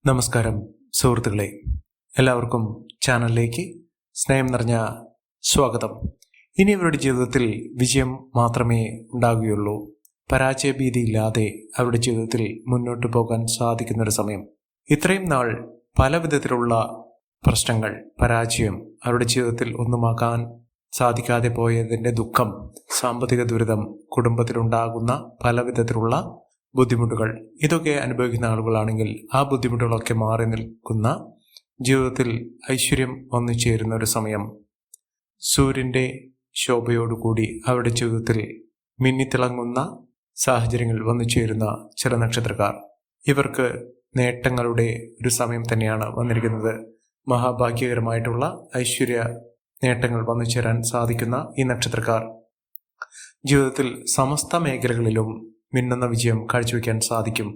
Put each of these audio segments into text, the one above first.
നമസ്കാരം സുഹൃത്തുക്കളെ, എല്ലാവർക്കും ചാനലിലേക്ക് സ്നേഹം നിറഞ്ഞ സ്വാഗതം. ഇനി അവരുടെ ജീവിതത്തിൽ വിജയം മാത്രമേ ഉണ്ടാകുകയുള്ളൂ. പരാജയഭീതിയില്ലാതെ അവരുടെ ജീവിതത്തിൽ മുന്നോട്ട് പോകാൻ സാധിക്കുന്നൊരു സമയം. ഇത്രയും നാൾ പല വിധത്തിലുള്ള പ്രശ്നങ്ങൾ, പരാജയം, അവരുടെ ജീവിതത്തിൽ ഒന്നുമാക്കാൻ സാധിക്കാതെ പോയതിൻ്റെ ദുഃഖം, സാമ്പത്തിക ദുരിതം, കുടുംബത്തിലുണ്ടാകുന്ന പല വിധത്തിലുള്ള ബുദ്ധിമുട്ടുകൾ, ഇതൊക്കെ അനുഭവിക്കുന്ന ആളുകളാണെങ്കിൽ ആ ബുദ്ധിമുട്ടുകളൊക്കെ മാറി നിൽക്കുന്ന ജീവിതത്തിൽ ഐശ്വര്യം വന്നു ചേരുന്ന ഒരു സമയം. സൂര്യൻ്റെ ശോഭയോടുകൂടി അവരുടെ ജീവിതത്തിൽ മിന്നിത്തിളങ്ങുന്ന സാഹചര്യങ്ങൾ വന്നു ചേരുന്ന ചില നക്ഷത്രക്കാർ, ഇവർക്ക് നേട്ടങ്ങളുടെ ഒരു സമയം തന്നെയാണ് വന്നിരിക്കുന്നത്. മഹാഭാഗ്യകരമായിട്ടുള്ള ഐശ്വര്യ നേട്ടങ്ങൾ വന്നു ചേരാൻ സാധിക്കുന്ന ഈ നക്ഷത്രക്കാർ ജീവിതത്തിൽ സമസ്ത മേഖലകളിലും മിന്നുന്ന വിജയം കാഴ്ചവെക്കാൻ സാധിക്കും.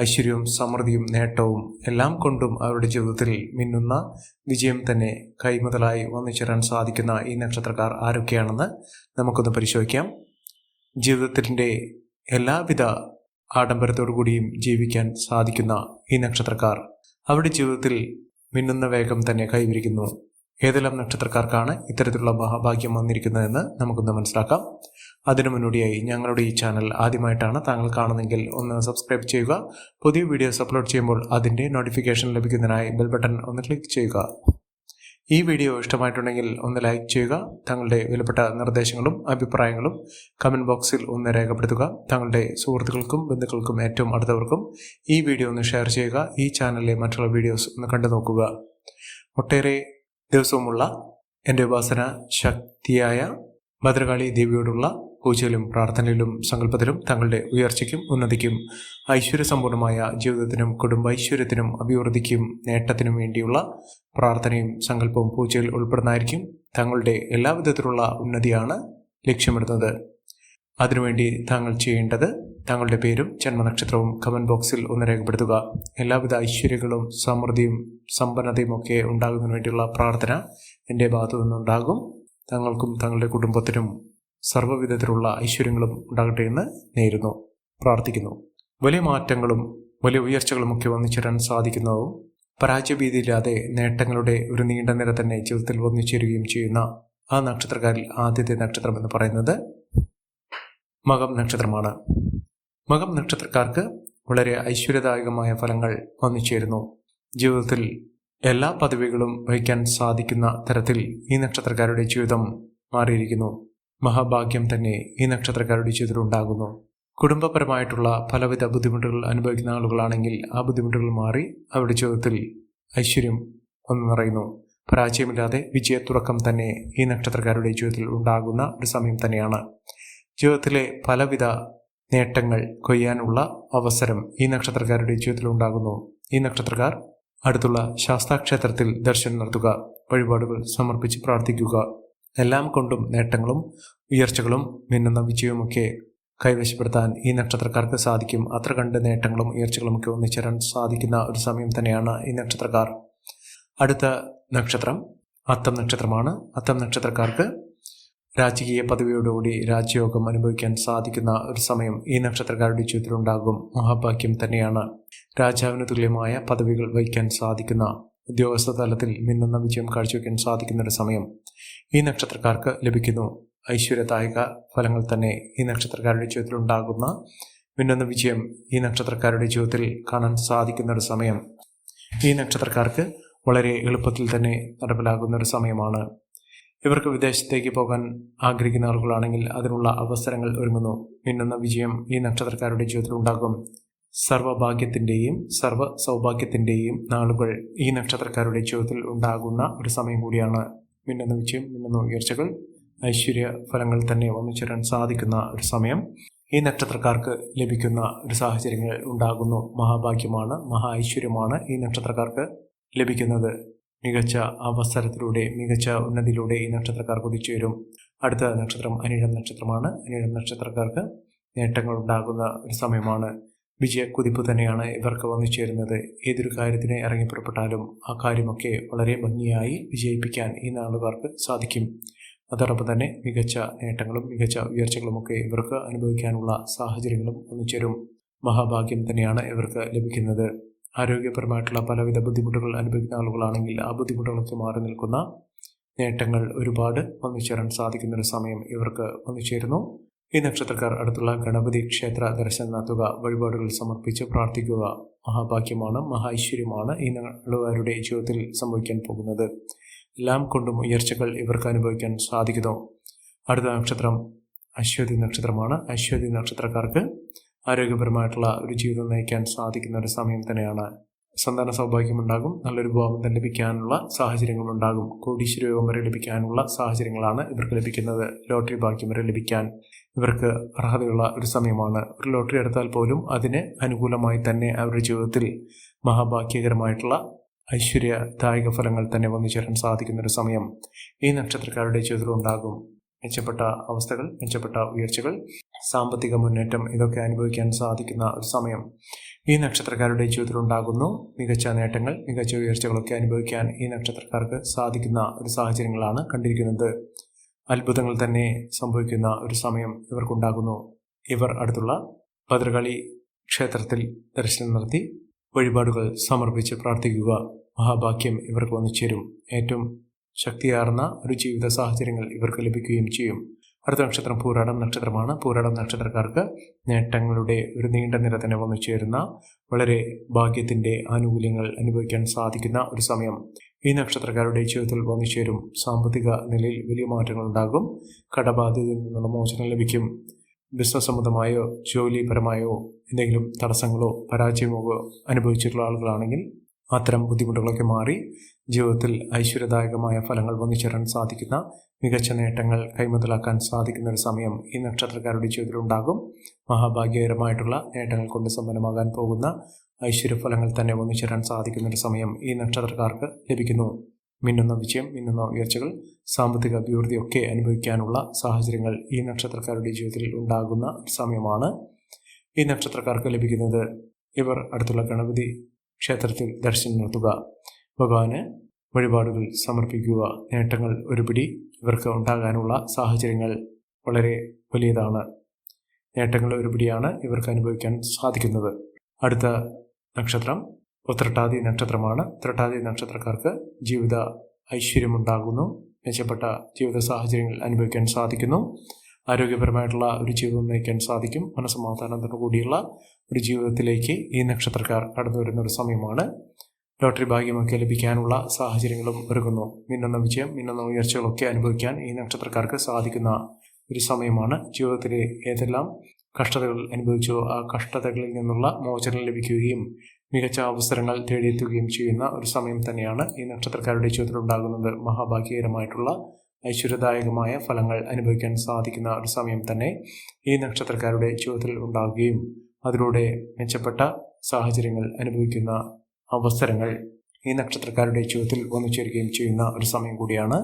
ഐശ്വര്യവും സമൃദ്ധിയും നേട്ടവും എല്ലാം കൊണ്ടും അവരുടെ ജീവിതത്തിൽ മിന്നുന്ന വിജയം തന്നെ കൈമുതലായി വന്നു ചേരാൻ സാധിക്കുന്ന ഈ നക്ഷത്രക്കാർ ആരൊക്കെയാണെന്ന് നമുക്കൊന്ന് പരിശോധിക്കാം. ജീവിതത്തിൻ്റെ എല്ലാവിധ ആഡംബരത്തോടു കൂടിയും ജീവിക്കാൻ സാധിക്കുന്ന ഈ നക്ഷത്രക്കാർ അവരുടെ ജീവിതത്തിൽ മിന്നുന്ന വേഗം തന്നെ കൈവരിക്കുന്നു. ഏതെല്ലാം നക്ഷത്രക്കാർക്കാണ് ഇത്തരത്തിലുള്ള മഹാഭാഗ്യം വന്നിരിക്കുന്നതെന്ന് നമുക്കൊന്ന് മനസ്സിലാക്കാം. അതിനു മുന്നോടിയായി ഞങ്ങളുടെ ഈ ചാനൽ ആദ്യമായിട്ടാണ് താങ്കൾ കാണുന്നതെങ്കിൽ ഒന്ന് സബ്സ്ക്രൈബ് ചെയ്യുക. പുതിയ വീഡിയോസ് അപ്ലോഡ് ചെയ്യുമ്പോൾ അതിൻ്റെ നോട്ടിഫിക്കേഷൻ ലഭിക്കുന്നതിനായി ബെൽ ബട്ടൺ ഒന്ന് ക്ലിക്ക് ചെയ്യുക. ഈ വീഡിയോ ഇഷ്ടമായിട്ടുണ്ടെങ്കിൽ ഒന്ന് ലൈക്ക് ചെയ്യുക. താങ്കളുടെ വിലപ്പെട്ട നിർദ്ദേശങ്ങളും അഭിപ്രായങ്ങളും കമൻറ്റ് ബോക്സിൽ ഒന്ന് രേഖപ്പെടുത്തുക. താങ്കളുടെ സുഹൃത്തുക്കൾക്കും ബന്ധുക്കൾക്കും ഏറ്റവും അടുത്തവർക്കും ഈ വീഡിയോ ഒന്ന് ഷെയർ ചെയ്യുക. ഈ ചാനലിലെ മറ്റുള്ള വീഡിയോസ് ഒന്ന് കണ്ടു നോക്കുക. ഒട്ടേറെ ദിവസവുമുള്ള എൻ്റെ ഉപാസന ശക്തിയായ ഭദ്രകാളി ദേവിയോടുള്ള പൂജയിലും പ്രാർത്ഥനയിലും സങ്കല്പത്തിലും തങ്ങളുടെ ഉയർച്ചയ്ക്കും ഉന്നതിക്കും ഐശ്വര്യസമ്പൂർണമായ ജീവിതത്തിനും കുടുംബൈശ്വര്യത്തിനും അഭിവൃദ്ധിക്കും നേട്ടത്തിനും വേണ്ടിയുള്ള പ്രാർത്ഥനയും സങ്കല്പവും പൂജയിൽ ഉൾപ്പെടുന്നതായിരിക്കും. തങ്ങളുടെ എല്ലാവിധത്തിലുള്ള ഉന്നതിയാണ് ലക്ഷ്യമിടുന്നത്. അതിനുവേണ്ടി താങ്കൾ ചെയ്യേണ്ടത് താങ്കളുടെ പേരും ജന്മനക്ഷത്രവും കമൻറ്റ് ബോക്സിൽ ഒന്ന് രേഖപ്പെടുത്തുക. എല്ലാവിധ ഐശ്വര്യങ്ങളും സമൃദ്ധിയും സമ്പന്നതയും ഒക്കെ ഉണ്ടാകുന്നതിന് വേണ്ടിയുള്ള പ്രാർത്ഥന എൻ്റെ ഭാഗത്തു നിന്നുണ്ടാകും. താങ്കൾക്കും താങ്കളുടെ കുടുംബത്തിനും സർവ്വവിധത്തിലുള്ള ഐശ്വര്യങ്ങളും ഉണ്ടാകട്ടെ എന്ന് നേരുന്നു, പ്രാർത്ഥിക്കുന്നു. വലിയ മാറ്റങ്ങളും വലിയ ഉയർച്ചകളും ഒക്കെ വന്നു ചേരാൻ സാധിക്കുന്നതും പരാജയഭീതിയില്ലാതെ നേട്ടങ്ങളുടെ ഒരു നീണ്ട നിര തന്നെ ജീവിതത്തിൽ വന്നു ചേരുകയും ചെയ്യുന്ന ആ നക്ഷത്രക്കാരിൽ ആദ്യത്തെ നക്ഷത്രം എന്ന് പറയുന്നത് മകം നക്ഷത്രമാണ്. മകം നക്ഷത്രക്കാർക്ക് വളരെ ഐശ്വര്യദായകമായ ഫലങ്ങൾ വന്നു ചേരുന്നു. ജീവിതത്തിൽ എല്ലാ പദവികളും വഹിക്കാൻ സാധിക്കുന്ന തരത്തിൽ ഈ നക്ഷത്രക്കാരുടെ ജീവിതം മാറിയിരിക്കുന്നു. മഹാഭാഗ്യം തന്നെ ഈ നക്ഷത്രക്കാരുടെ ജീവിതത്തിൽ ഉണ്ടാകുന്നു. കുടുംബപരമായിട്ടുള്ള പലവിധ ബുദ്ധിമുട്ടുകൾ അനുഭവിക്കുന്ന ആളുകളാണെങ്കിൽ ആ ബുദ്ധിമുട്ടുകൾ മാറി അവരുടെ ജീവിതത്തിൽ ഐശ്വര്യം വന്നു നിറയുന്നു. പരാജയമില്ലാതെ വിജയത്തുടക്കം തന്നെ ഈ നക്ഷത്രക്കാരുടെ ജീവിതത്തിൽ ഉണ്ടാകുന്ന ഒരു സമയം തന്നെയാണ്. ജീവിതത്തിലെ പലവിധ നേട്ടങ്ങൾ കൊയ്യാനുള്ള അവസരം ഈ നക്ഷത്രക്കാരുടെ ജീവിതത്തിൽ ഉണ്ടാകുന്നു. ഈ നക്ഷത്രക്കാർ അടുത്തുള്ള ശാസ്താക്ഷേത്രത്തിൽ ദർശനം നടത്തുക, വഴിപാടുകൾ സമർപ്പിച്ച് പ്രാർത്ഥിക്കുക. എല്ലാം കൊണ്ടും നേട്ടങ്ങളും ഉയർച്ചകളും മിന്നുന്ന വിജയവുമൊക്കെ കൈവശപ്പെടുത്താൻ ഈ നക്ഷത്രക്കാർക്ക് സാധിക്കും. അത്ര കണ്ട് നേട്ടങ്ങളും ഉയർച്ചകളും ഒക്കെ ഒന്നിച്ചേരാൻ സാധിക്കുന്ന ഒരു സമയം തന്നെയാണ് ഈ നക്ഷത്രക്കാർ. അടുത്ത നക്ഷത്രം അത്തം നക്ഷത്രമാണ്. അത്തം നക്ഷത്രക്കാർക്ക് രാജകീയ പദവിയോടുകൂടി രാജയോഗം അനുഭവിക്കാൻ സാധിക്കുന്ന ഒരു സമയം ഈ നക്ഷത്രക്കാരുടെ ജീവിതത്തിലുണ്ടാകും. മഹാഭാഗ്യം തന്നെയാണ്. രാജാവിന് തുല്യമായ പദവികൾ വഹിക്കാൻ സാധിക്കുന്ന, ഉദ്യോഗസ്ഥ തലത്തിൽ മിന്നുന്ന വിജയം കാഴ്ചവെക്കാൻ സാധിക്കുന്ന ഒരു സമയം ഈ നക്ഷത്രക്കാർക്ക് ലഭിക്കുന്നു. ഐശ്വര്യദായക ഫലങ്ങൾ തന്നെ ഈ നക്ഷത്രക്കാരുടെ ജീവിതത്തിൽ ഉണ്ടാകുന്ന മിന്നുന്ന വിജയം ഈ നക്ഷത്രക്കാരുടെ ജീവിതത്തിൽ കാണാൻ സാധിക്കുന്ന ഒരു സമയം ഈ നക്ഷത്രക്കാർക്ക് വളരെ എളുപ്പത്തിൽ തന്നെ നടപ്പിലാകുന്ന ഒരു സമയമാണ്. ഇവർക്ക് വിദേശത്തേക്ക് പോകാൻ ആഗ്രഹിക്കുന്ന ആളുകളാണെങ്കിൽ അതിനുള്ള അവസരങ്ങൾ ഒരുങ്ങുന്നു. മിന്നുന്ന വിജയം ഈ നക്ഷത്രക്കാരുടെ ജീവിതത്തിൽ ഉണ്ടാകും. സർവഭാഗ്യത്തിൻ്റെയും സർവ്വ സൗഭാഗ്യത്തിൻ്റെയും നാളുകൾ ഈ നക്ഷത്രക്കാരുടെ ജീവിതത്തിൽ ഉണ്ടാകുന്ന ഒരു സമയം കൂടിയാണ്. മിന്നുന്ന വിജയം, മിന്നുന്ന ഉയർച്ചകൾ, ഐശ്വര്യ ഫലങ്ങൾ തന്നെ വന്നു ചേരാൻ സാധിക്കുന്ന ഒരു സമയം ഈ നക്ഷത്രക്കാർക്ക് ലഭിക്കുന്ന ഒരു സാഹചര്യങ്ങൾ ഉണ്ടാകുന്നു. മഹാഭാഗ്യമാണ്, മഹാ ഐശ്വര്യമാണ് ഈ നക്ഷത്രക്കാർക്ക് ലഭിക്കുന്നത്. മികച്ച അവസരത്തിലൂടെ, മികച്ച ഉന്നതിയിലൂടെ ഈ നക്ഷത്രക്കാർ കുതിച്ചുയരും. അടുത്ത നക്ഷത്രം അനിഴം നക്ഷത്രമാണ്. അനിഴം നക്ഷത്രക്കാർക്ക് നേട്ടങ്ങൾ ഉണ്ടാകുന്ന ഒരു സമയമാണ്. വിജയക്കുതിപ്പ് തന്നെയാണ് ഇവർക്ക് വന്നു ചേരുന്നത്. ഏതൊരു കാര്യത്തിന് ഇറങ്ങിപ്പുറപ്പെട്ടാലും ആ കാര്യമൊക്കെ വളരെ ഭംഗിയായി വിജയിപ്പിക്കാൻ ഈ നാളുകാർക്ക് സാധിക്കും. അതോടൊപ്പം തന്നെ മികച്ച നേട്ടങ്ങളും മികച്ച ഉയർച്ചകളുമൊക്കെ ഇവർക്ക് അനുഭവിക്കാനുള്ള സാഹചര്യങ്ങളും വന്നു ചേരും. മഹാഭാഗ്യം തന്നെയാണ് ഇവർക്ക് ലഭിക്കുന്നത്. ആരോഗ്യപരമായിട്ടുള്ള പലവിധ ബുദ്ധിമുട്ടുകൾ അനുഭവിക്കുന്ന ആളുകളാണെങ്കിൽ ആ ബുദ്ധിമുട്ടുകളൊക്കെ മാറി നിൽക്കുന്ന നേട്ടങ്ങൾ ഒരുപാട് വന്നുചേരാൻ സാധിക്കുന്നൊരു സമയം ഇവർക്ക് വന്നുചേരുന്നു. ഈ നക്ഷത്രക്കാർ അടുത്തുള്ള ഗണപതി ക്ഷേത്ര ദർശനം നടത്തുക, വഴിപാടുകൾ സമർപ്പിച്ച് പ്രാർത്ഥിക്കുക മഹാഭാഗ്യമാണ്, മഹാഐശ്വര്യമാണ് ഈ ആളുകാരുടെ ജീവിതത്തിൽ സംഭവിക്കാൻ പോകുന്നത്. എല്ലാം കൊണ്ടും ഉയർച്ചകൾ ഇവർക്ക് അനുഭവിക്കാൻ സാധിക്കുന്നു. അടുത്ത നക്ഷത്രം അശ്വതി നക്ഷത്രമാണ്. അശ്വതി നക്ഷത്രക്കാർക്ക് ആരോഗ്യപരമായിട്ടുള്ള ഒരു ജീവിതം നയിക്കാൻ സാധിക്കുന്ന ഒരു സമയം തന്നെയാണ്. സന്താന സൗഭാഗ്യമുണ്ടാകും, നല്ലൊരു വിവാഹം ലഭിക്കാനുള്ള സാഹചര്യങ്ങളുണ്ടാകും. കോടീശ്വര യോഗം വരെ ലഭിക്കാനുള്ള സാഹചര്യങ്ങളാണ് ഇവർക്ക് ലഭിക്കുന്നത്. ലോട്ടറി ഭാഗ്യം വരെ ലഭിക്കാൻ ഇവർക്ക് അർഹതയുള്ള ഒരു സമയമാണ്. ഒരു ലോട്ടറി എടുത്താൽ പോലും അതിന് അനുകൂലമായി തന്നെ അവരുടെ ജീവിതത്തിൽ മഹാഭാഗ്യകരമായിട്ടുള്ള ഐശ്വര്യദായക ഫലങ്ങൾ തന്നെ വന്നു ചേരാൻ സാധിക്കുന്നൊരു സമയം ഈ നക്ഷത്രക്കാരുടെ ജീവിതത്തിൽ ഉണ്ടാകും. മെച്ചപ്പെട്ട അവസ്ഥകൾ, മെച്ചപ്പെട്ട ഉയർച്ചകൾ, സാമ്പത്തിക മുന്നേറ്റം ഇതൊക്കെ അനുഭവിക്കാൻ സാധിക്കുന്ന ഒരു സമയം ഈ നക്ഷത്രക്കാരുടെ ജീവിതത്തിൽ ഉണ്ടാകുന്നു. മികച്ച നേട്ടങ്ങൾ, മികച്ച ഉയർച്ചകളൊക്കെ അനുഭവിക്കാൻ ഈ നക്ഷത്രക്കാർക്ക് സാധിക്കുന്ന ഒരു സാഹചര്യങ്ങളാണ് കണ്ടിരിക്കുന്നത്. അത്ഭുതങ്ങൾ തന്നെ സംഭവിക്കുന്ന ഒരു സമയം ഇവർക്കുണ്ടാകുന്നു. ഇവർ അടുത്തുള്ള ഭദ്രകാളി ക്ഷേത്രത്തിൽ ദർശനം നടത്തി വഴിപാടുകൾ സമർപ്പിച്ച് പ്രാർത്ഥിക്കുക. മഹാഭാഗ്യം ഇവർക്ക് വന്നു ചേരും. ഏറ്റവും ശക്തിയാർന്ന ഒരു ജീവിത സാഹചര്യങ്ങൾ ഇവർക്ക് ലഭിക്കുകയും ചെയ്യും. അടുത്ത നക്ഷത്രം പൂരാടം നക്ഷത്രമാണ്. പൂരാടം നക്ഷത്രക്കാർക്ക് നേട്ടങ്ങളുടെ ഒരു നീണ്ട നിര തന്നെ വന്നു ചേരുന്ന വളരെ ഭാഗ്യത്തിൻ്റെ ആനുകൂല്യങ്ങൾ അനുഭവിക്കാൻ സാധിക്കുന്ന ഒരു സമയം ഈ നക്ഷത്രക്കാരുടെ ജീവിതത്തിൽ വന്നു ചേരും. സാമ്പത്തിക നിലയിൽ വലിയ മാറ്റങ്ങൾ ഉണ്ടാകും. കടബാധ്യതയിൽ നിന്നുള്ള മോചനം ലഭിക്കും. ബിസിനസ് സംബന്ധമായോ ജോലിപരമായോ എന്തെങ്കിലും തടസ്സങ്ങളോ പരാജയമോ അനുഭവിച്ചിട്ടുള്ള ആളുകളാണെങ്കിൽ അത്തരം ബുദ്ധിമുട്ടുകളൊക്കെ മാറി ജീവിതത്തിൽ ഐശ്വര്യദായകമായ ഫലങ്ങൾ വന്നുചേരാൻ സാധിക്കുന്ന മികച്ച നേട്ടങ്ങൾ കൈമുതലാക്കാൻ സാധിക്കുന്ന ഒരു സമയം ഈ നക്ഷത്രക്കാരുടെ ജീവിതത്തിൽ ഉണ്ടാകും. മഹാഭാഗ്യകരമായിട്ടുള്ള നേട്ടങ്ങൾ കൊണ്ട് സമ്പന്നമാകാൻ പോകുന്ന ഐശ്വര്യഫലങ്ങൾ തന്നെ വന്നുചേരാൻ സാധിക്കുന്ന ഒരു സമയം ഈ നക്ഷത്രക്കാർക്ക് ലഭിക്കുന്നു. മിന്നുന്ന വിജയം, മിന്നുന്ന ഉയർച്ചകൾ, സാമ്പത്തിക അഭിവൃദ്ധിയൊക്കെ അനുഭവിക്കാനുള്ള സാഹചര്യങ്ങൾ ഈ നക്ഷത്രക്കാരുടെ ജീവിതത്തിൽ ഉണ്ടാകുന്ന സമയമാണ് ഈ നക്ഷത്രക്കാർക്ക് ലഭിക്കുന്നത്. ഇവർ അടുത്തുള്ള ഗണപതി ക്ഷേത്രത്തിൽ ദർശനം നടത്തുക, ഭഗവാന് വഴിപാടുകൾ സമർപ്പിക്കുക. നേട്ടങ്ങൾ ഒരുപിടി ഇവർക്ക് ഉണ്ടാകാനുള്ള സാഹചര്യങ്ങൾ വളരെ വലിയതാണ്. നേട്ടങ്ങൾ ഒരുപിടിയാണ് ഇവർക്ക് അനുഭവിക്കാൻ സാധിക്കുന്നത്. അടുത്ത നക്ഷത്രം ഉത്രട്ടാതി നക്ഷത്രമാണ്. ഉത്രട്ടാതി നക്ഷത്രക്കാർക്ക് ജീവിത ഐശ്വര്യമുണ്ടാകുന്നു. മെച്ചപ്പെട്ട ജീവിത സാഹചര്യങ്ങൾ അനുഭവിക്കാൻ സാധിക്കുന്നു. ആരോഗ്യപരമായിട്ടുള്ള ഒരു ജീവിതം നയിക്കാൻ സാധിക്കും. മനസ്സമാധാനത്തോടു കൂടിയുള്ള ഒരു ജീവിതത്തിലേക്ക് ഈ നക്ഷത്രക്കാർ കടന്നു വരുന്ന ഒരു സമയമാണ്. ലോട്ടറി ഭാഗ്യമൊക്കെ ലഭിക്കാനുള്ള സാഹചര്യങ്ങളും ഒരുങ്ങുന്നു. മിന്നുന്ന വിജയം, മിന്നുന്ന ഉയർച്ചകളൊക്കെ അനുഭവിക്കാൻ ഈ നക്ഷത്രക്കാർക്ക് സാധിക്കുന്ന ഒരു സമയമാണ്. ജീവിതത്തിലെ ഏതെല്ലാം കഷ്ടതകൾ അനുഭവിച്ചോ ആ കഷ്ടതകളിൽ നിന്നുള്ള മോചനം ലഭിക്കുകയും മികച്ച അവസരങ്ങൾ തേടിയെത്തുകയും ചെയ്യുന്ന ഒരു സമയം തന്നെയാണ് ഈ നക്ഷത്രക്കാരുടെ ജീവിതത്തിൽ ഉണ്ടാകുന്നത്. മഹാഭാഗ്യകരമായിട്ടുള്ള ഐശ്വര്യദായകമായ ഫലങ്ങൾ അനുഭവിക്കാൻ സാധിക്കുന്ന ഒരു സമയം തന്നെ ഈ നക്ഷത്രക്കാരുടെ ജീവിതത്തിൽ ഉണ്ടാകുകയും അതിലൂടെ മെച്ചപ്പെട്ട സാഹചര്യങ്ങൾ അനുഭവിക്കുന്ന അവസരങ്ങൾ ഈ നക്ഷത്രക്കാരുടെ ജീവിതത്തിൽ വന്നു ചേരുകയും ചെയ്യുന്ന ഒരു സമയം കൂടിയാണ്.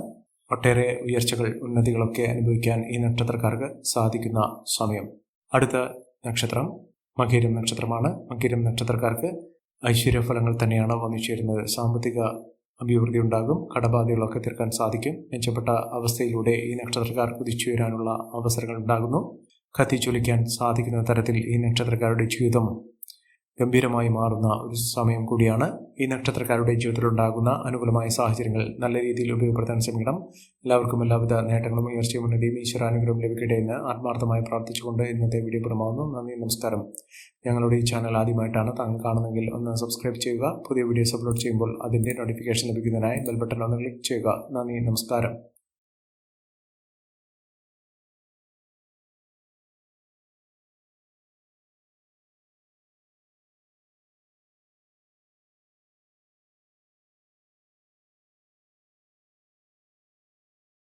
ഒട്ടേറെ ഉയർച്ചകൾ, ഉന്നതികളൊക്കെ അനുഭവിക്കാൻ ഈ നക്ഷത്രക്കാർക്ക് സാധിക്കുന്ന സമയം. അടുത്ത നക്ഷത്രം മകരം നക്ഷത്രമാണ്. മകരം നക്ഷത്രക്കാർക്ക് ഐശ്വര്യഫലങ്ങൾ തന്നെയാണ് വന്നു ചേരുന്നത്. സാമ്പത്തിക അഭിവൃദ്ധി ഉണ്ടാകും. കടബാധ്യതകളൊക്കെ തീർക്കാൻ സാധിക്കും. മെച്ചപ്പെട്ട അവസ്ഥയിലൂടെ ഈ നക്ഷത്രക്കാർ കുതിച്ചു വരാനുള്ള അവസരങ്ങൾ ഉണ്ടാകുന്നു. കത്തിച്ചൊലിക്കാൻ സാധിക്കുന്ന തരത്തിൽ ഈ നക്ഷത്രക്കാരുടെ ജീവിതം ഗംഭീരമായി മാറുന്ന ഒരു സമയം കൂടിയാണ്. ഈ നക്ഷത്രക്കാരുടെ ജീവിതത്തിലുണ്ടാകുന്ന അനുകൂലമായ സാഹചര്യങ്ങൾ നല്ല രീതിയിൽ ഉപയോഗപ്പെടുത്താൻ ശ്രമിക്കണം. എല്ലാവർക്കും എല്ലാവിധ നേട്ടങ്ങളും ഉയർച്ചയും ഉന്നതിയും ഈശ്വരാനുഗ്രഹം ലഭിക്കട്ടെ എന്ന് ആത്മാർത്ഥമായി പ്രാർത്ഥിച്ചുകൊണ്ട് ഇന്നത്തെ വീഡിയോ പുറമാകുന്നു. നന്ദി, നമസ്കാരം. ഞങ്ങളുടെ ഈ ചാനൽ ആദ്യമായിട്ടാണ് താങ്കൾ കാണുന്നതെങ്കിൽ ഒന്ന് സബ്സ്ക്രൈബ് ചെയ്യുക. പുതിയ വീഡിയോസ് അപ്ലോഡ് ചെയ്യുമ്പോൾ അതിൻ്റെ നോട്ടിഫിക്കേഷൻ ലഭിക്കുന്നതിനായി ബെൽ ബട്ടൺ ഒന്ന് ക്ലിക്ക് ചെയ്യുക. നന്ദി, നമസ്കാരം.